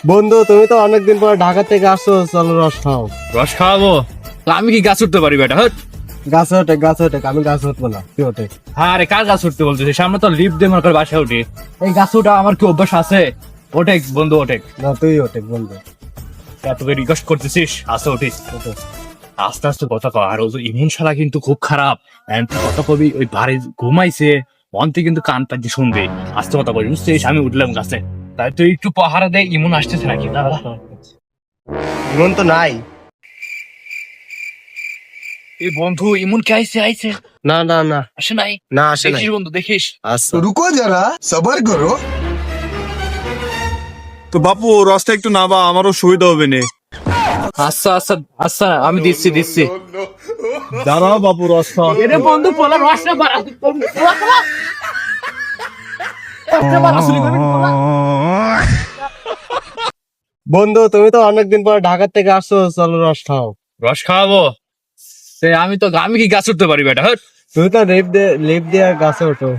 বন্ধু তুমি তো অনেকদিন পর ঢাকা থেকে আসছো, চলো রস খাও। রস খাওয়াবো? তো আমি কি গাছ উঠতে পারি বেটা? হট। গাছে ওঠে, গাছে ওঠে, আমি গাছে উঠবো না, কি ওঠে? হ্যাঁ রে, কার গাছ উঠতে বলতেছিস? সামনে তো লিফট দিয়ে মনে কর বাসায় উঠি। এই গাছ উঠা আমার কি অভ্যাস আছে? ওঠে বন্ধু, ওঠে। না তুই ওঠে বন্ধু। এত রিকোয়েস্ট করতেছিস, আসতে উঠিস। ওঠে। আস্তে আস্তে কথা কর। আর ওই যে ইমন শালা কিন্তু খুব খারাপ। And তুই কথা কবি, ওই বাড়ি ঘুমাইছে, অন্তে কিন্তু কান পাচ্ছি শুনবে। আস্তে কথা বলি, বুঝছিস? আমি উঠলাম গাছে, তাই তুই একটু পাহারা দে। ইমন আসতেছে নাকি? দাঁড়া। ইমন তো নাই। এই বন্ধু, ইমন কে আইছে? আইছে? না না না আসে নাই? না, আসে নাই। দেখিস বন্ধু, দেখিস। আচ্ছা रुको जरा सबर करो। তো বাপু রসটা একটু নাবা, আমারও সুবিধা হবে নে। আচ্ছা আচ্ছা আচ্ছা, আমি দিচ্ছি। দাঁড়াও বাপু, রস খাও। এরে বন্ধু, পোলা রস না বাড়া। বন্ধু তুমি তো অনেকদিন পর ঢাকা থেকে আসছো, চলো রস খাও। রস খাওয়াবো? সে আমি কি গাছ উঠতে পারি বেটা? হট। তুমি তো লেপ দিয়ে গাছে ওঠো।